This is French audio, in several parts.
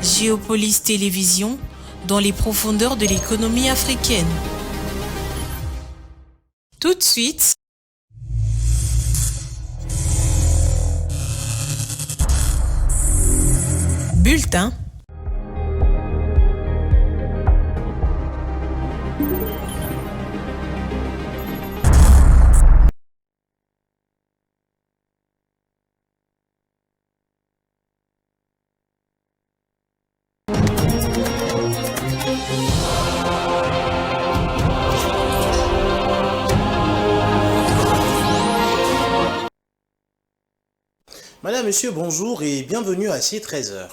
Géopolis Télévision, dans les profondeurs de l'économie africaine. Tout de suite, bulletin. Madame, monsieur, bonjour et bienvenue à C13h.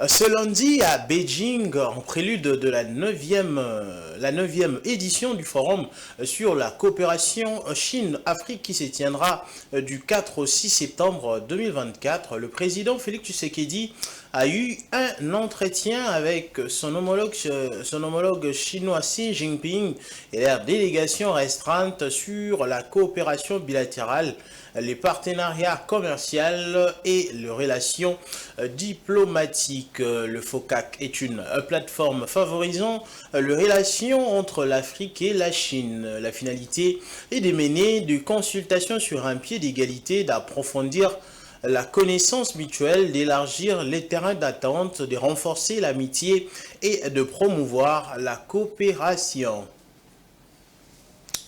Ce lundi à Beijing, en prélude de la 9e édition du Forum sur la coopération Chine-Afrique qui se tiendra du 4 au 6 septembre 2024, le président Félix Tshisekedi a eu un entretien avec son homologue chinois Xi Jinping et leur délégation restreinte sur la coopération bilatérale, les partenariats commerciaux et les relations diplomatiques. Le FOCAC est une plateforme favorisant les relations entre l'Afrique et la Chine. La finalité est de mener des consultations sur un pied d'égalité, d'approfondir la connaissance mutuelle, d'élargir les terrains d'attente, de renforcer l'amitié et de promouvoir la coopération.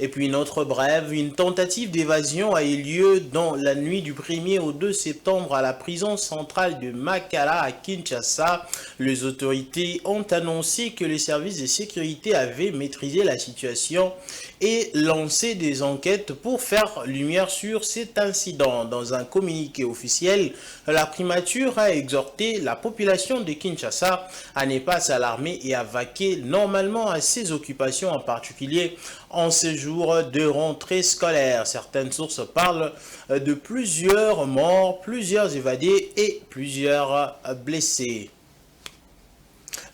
Et puis une autre brève, une tentative d'évasion a eu lieu dans la nuit du 1er au 2 septembre à la prison centrale de Makala à Kinshasa. Les autorités ont annoncé que les services de sécurité avaient maîtrisé la situation et lancé des enquêtes pour faire lumière sur cet incident. Dans un communiqué officiel, la primature a exhorté la population de Kinshasa à ne pas s'alarmer et à vaquer normalement à ses occupations, en particulier en ces jours de rentrée scolaire. Certaines sources parlent de plusieurs morts, plusieurs évadés et plusieurs blessés.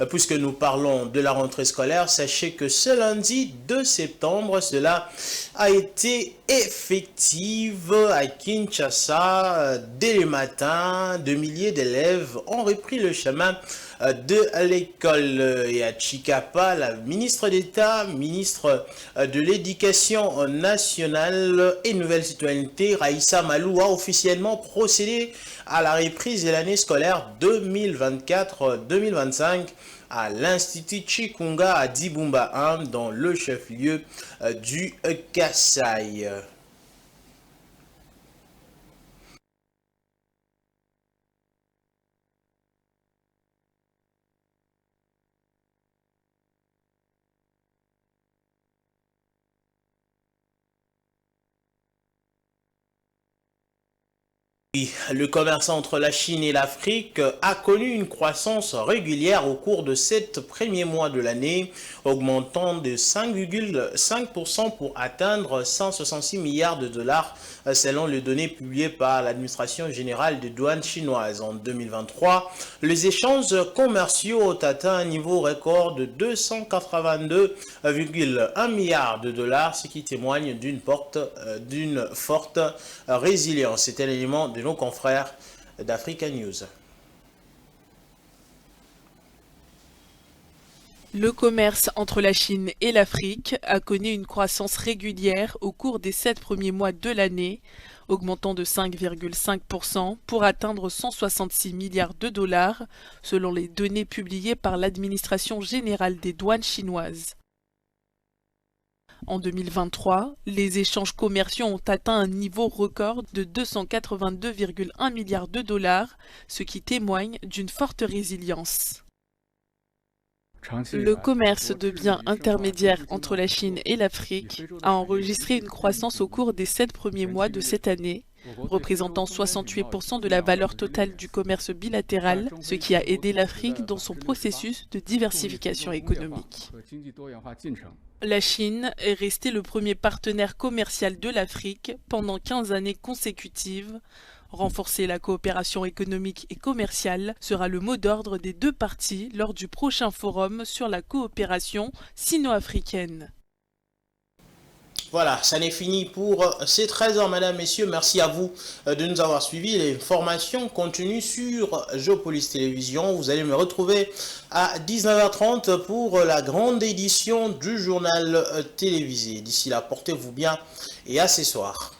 Puisque nous parlons de la rentrée scolaire, sachez que ce lundi 2 septembre, cela a été effectif à Kinshasa. Dès le matin, de milliers d'élèves ont repris le chemin de l'école. Et à Chikapa, la ministre d'État, ministre de l'Éducation nationale et Nouvelle Citoyenneté, Raissa Malou, a officiellement procédé à la reprise de l'année scolaire 2024-2025 à l'Institut Chikunga à Dibumba 1 dans le chef-lieu du Kasaï. Le commerce entre la Chine et l'Afrique a connu une croissance régulière au cours de 7 premiers mois de l'année, augmentant de 5,5% pour atteindre 166 milliards de dollars selon les données publiées par l'administration générale des douanes chinoises. En 2023, les échanges commerciaux ont atteint un niveau record de 282,1 milliards de dollars, ce qui témoigne d'une forte résilience. C'est un élément de nos confrères d'Africa News. Le commerce entre la Chine et l'Afrique a connu une croissance régulière au cours des 7 premiers mois de l'année, augmentant de 5,5% pour atteindre 166 milliards de dollars, selon les données publiées par l'administration générale des douanes chinoises. En 2023, les échanges commerciaux ont atteint un niveau record de 282,1 milliards de dollars, ce qui témoigne d'une forte résilience. Le commerce de biens intermédiaires entre la Chine et l'Afrique a enregistré une croissance au cours des 7 premiers mois de cette année, représentant 68% de la valeur totale du commerce bilatéral, ce qui a aidé l'Afrique dans son processus de diversification économique. La Chine est restée le premier partenaire commercial de l'Afrique pendant 15 années consécutives. Renforcer la coopération économique et commerciale sera le mot d'ordre des deux parties lors du prochain forum sur la coopération sino-africaine. Voilà, ça n'est fini pour ces 13 ans, mesdames, messieurs. Merci à vous de nous avoir suivis. Les formations continuent sur Géopolis Télévision. Vous allez me retrouver à 19h30 pour la grande édition du journal télévisé. D'ici là, portez-vous bien et à ce soir.